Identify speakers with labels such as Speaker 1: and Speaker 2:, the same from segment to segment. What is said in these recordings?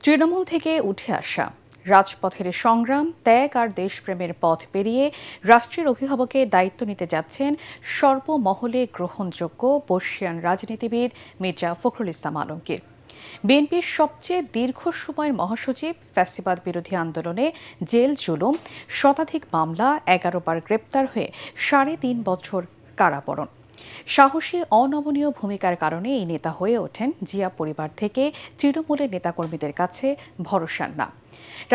Speaker 1: তৃণমূল থেকে উঠে আসা রাজপথের সংগ্রাম, ত্যাগ আর দেশপ্রেমের পথ পেরিয়ে রাষ্ট্রের অভিভাবকে দায়িত্ব নিতে যাচ্ছেন সর্বমহলে গ্রহণযোগ্য বর্ষিয়ান রাজনীতিবিদ মির্জা ফখরুল ইসলাম আলমগীর। বিএনপির সবচেয়ে দীর্ঘ সময়ের মহাসচিব, ফ্যাসিবাদ বিরোধী আন্দোলনে জেল জুলুম, শতাধিক মামলা, 11 বার গ্রেপ্তার হয়ে 3.5 বছর কারাবরণ। সাহসী অনমনীয় ভূমিকার কারণে এই নেতা হয়ে ওঠেন জিয়া পরিবার থেকে তৃণমূলের নেতাকর্মীদের কাছে ভরসার নাম।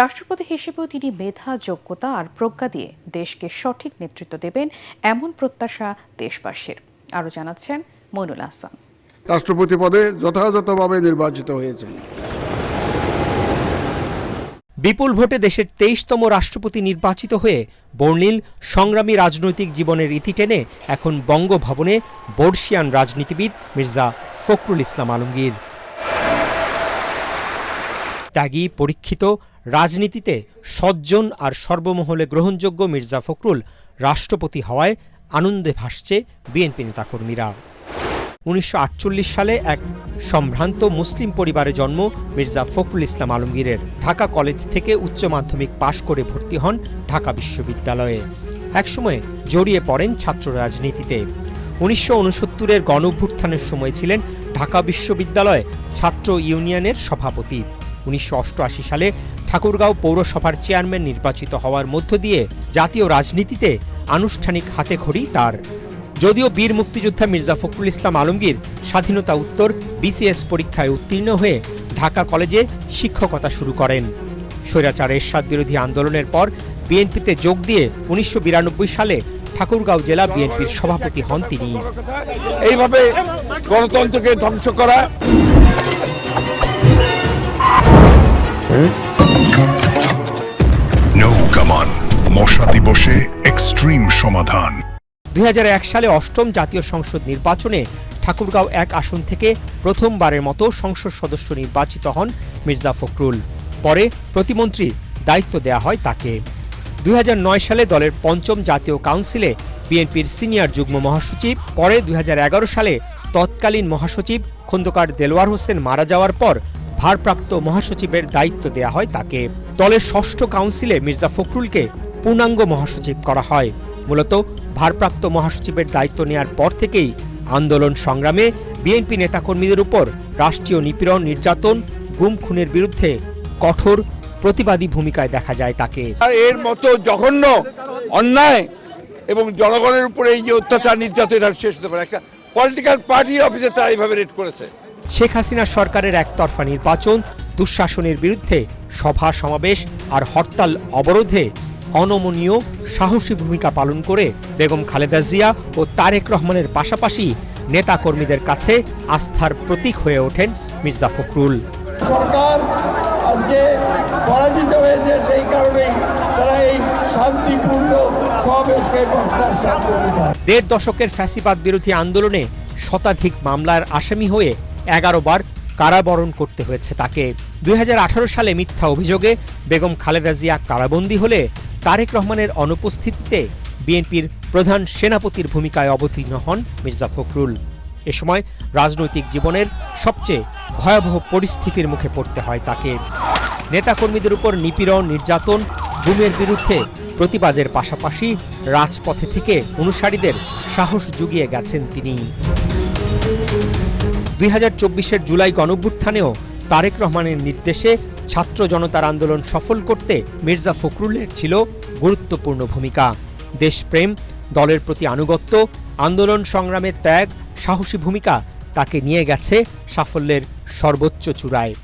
Speaker 1: রাষ্ট্রপতি হিসেবেও তিনি মেধা, যোগ্যতা আর প্রজ্ঞা দিয়ে দেশকে সঠিক নেতৃত্ব দেবেন এমন প্রত্যাশা দেশবাসীর। আরও জানাচ্ছেন মইনুল হাসান।
Speaker 2: রাষ্ট্রপতি পদে যথাযথভাবে নির্বাচিত হয়েছেন।
Speaker 3: বিপুল ভোটে দেশের 23তম রাষ্ট্রপতি নির্বাচিত হয়ে বর্ণিল সংগ্রামী রাজনৈতিক জীবনের ইতি টেনে এখন বঙ্গভবনে বর্ষিয়ান রাজনীতিবিদ মির্জা ফখরুল ইসলাম আলমগীর। ত্যাগী, পরীক্ষিত, রাজনীতিতে সজ্জন আর সর্বমহলে গ্রহণযোগ্য মির্জা ফখরুল রাষ্ট্রপতি হওয়ায় আনন্দে ভাসছে বিএনপি নেতাকর্মীরা। 1948 সালে এক সম্ভ্রান্ত মুসলিম পরিবারে জন্ম মির্জা ফখরুল ইসলাম আলমগীরের। ঢাকা কলেজ থেকে উচ্চ মাধ্যমিক পাশ করে ভর্তি হন ঢাকা বিশ্ববিদ্যালয়ে। একসময় জড়িয়ে পড়েন ছাত্র রাজনীতিতে। 1969-এর গণঅভ্যুত্থানের সময় ছিলেন ঢাকা বিশ্ববিদ্যালয়ে ছাত্র ইউনিয়নের সভাপতি। 1988 সালে ঠাকুরগাঁও পৌরসভার চেয়ারম্যান নির্বাচিত হওয়ার মধ্য দিয়ে জাতীয় রাজনীতিতে আনুষ্ঠানিক হাতেখড়ি তার। যদিও বীর মুক্তিযোদ্ধা মির্জা ফখরুল ইসলাম আলমগীর স্বাধীনতা উত্তর বিসিএস পরীক্ষায় উত্তীর্ণ হয়ে ঢাকা কলেজে শিক্ষকতা শুরু করেন। স্বৈরাচার এরশাদ বিরোধী আন্দোলনের পর বিএনপিতে যোগ দিয়ে 1992 সালে ঠাকুরগাঁও জেলা বিএনপির সভাপতি হন তিনি।
Speaker 2: এইভাবে গণতন্ত্রকে ধ্বংস করা
Speaker 4: নৌকামান মশা দিবসে এক্সট্রিম সমাধান।
Speaker 3: 2001 সালে 8ম জাতীয় সংসদ নির্বাচনে ঠাকুরগাঁও 1 আসন থেকে প্রথমবারের মতো সংসদ সদস্য নির্বাচিত হন মির্জা ফখরুল। পরে প্রতিমন্ত্রীর দায়িত্ব দেয়া হয় তাকে। 2009 সালে দলের 5ম জাতীয় কাউন্সিলে বিএনপির সিনিয়র যুগ্ম মহাসচিব। পরে 2011 সালে তৎকালীন মহাসচিব খন্দকার দেলোয়ার হোসেন মারা যাওয়ার পর ভারপ্রাপ্ত মহাসচিবের দায়িত্ব দেয়া হয় তাকে। দলের 6ষ্ঠ কাউন্সিলে মির্জা ফখরুলকে পূর্ণাঙ্গ মহাসচিব করা হয়। মূলত ভারপ্রাপ্ত মহাসচিবের দায়িত্ব নেয়ার পর থেকেই আন্দোলন সংগ্রামে বিএনপি নেতাকর্মীদের উপর রাষ্ট্রীয় নিপীড়ন, নির্যাতন, গুম খুনের বিরুদ্ধে কঠোর প্রতিবাদী ভূমিকায় দেখা যায় তাকে।
Speaker 2: এর মতো জঘন্য অন্যায় এবং জনগণের উপরে এই যে অত্যাচার, নির্যাতন শেষ হতে পারে। একটা পলিটিক্যাল পার্টির অফিসে তারা এইভাবে রেড করেছে।
Speaker 3: শেখ হাসিনা সরকারের একতরফা নির্বাচন, দুঃশাসনের বিরুদ্ধে সভা সমাবেশ আর হরতাল অবরোধে অনমনীয় সাহসী ভূমিকা পালন করে বেগম খালেদা জিয়া ও তারেক রহমানের পাশাপাশি নেতাকর্মীদের কাছে আস্থার প্রতীক হয়ে ওঠেন মির্জা ফখরুল।
Speaker 5: সরকার আজকে পরাজিত হয়েছে, সেই কারণেই তারা এই শান্তিপূর্ণ সমাবেশকে
Speaker 3: 1.5 দশকের ফ্যাসিবাদ বিরোধী আন্দোলনে শতাধিক মামলার আসামি হয়ে 11 বার কারাবরণ করতে হয়েছে তাকে। 2018 সালে মিথ্যা অভিযোগে বেগম খালেদা জিয়া কারাবন্দী হলে তারেক রহমানের অনুপস্থিতিতে বিএনপির প্রধান সেনাপতির ভূমিকায় অবতীর্ণ হন মির্জা ফখরুল। এ সময় রাজনৈতিক জীবনের সবচেয়ে ভয়াবহ পরিস্থিতির মুখে পড়তে হয় তাকে। নেতাকর্মীদের উপর নিপীড়ন, নির্যাতন, গুমের বিরুদ্ধে প্রতিবাদের পাশাপাশি রাজপথে থেকে অনুসারীদের সাহস জুগিয়ে গেছেন তিনি। 2024-এর জুলাই গণঅভ্যুত্থানেও তারেক রহমানের নির্দেশে ছাত্র জনতার আন্দোলন সফল করতে মির্জা ফখরুলের ছিল গুরুত্বপূর্ণ ভূমিকা। দেশপ্রেম, দলের প্রতি আনুগত্য, আন্দোলন সংগ্রামে ত্যাগ, সাহসী ভূমিকা তাকে নিয়ে গেছে সাফল্যের সর্বোচ্চ চূড়ায়।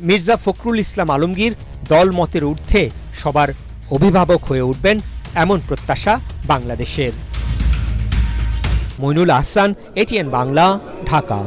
Speaker 3: মির্জা ফখরুল ইসলাম আলমগীর দল মতের ঊর্ধ্বে সবার অভিভাবক হয়ে উঠবেন এমন প্রত্যাশা বাংলাদেশের। মইনুল হাসান, এটিএন বাংলা, ঢাকা।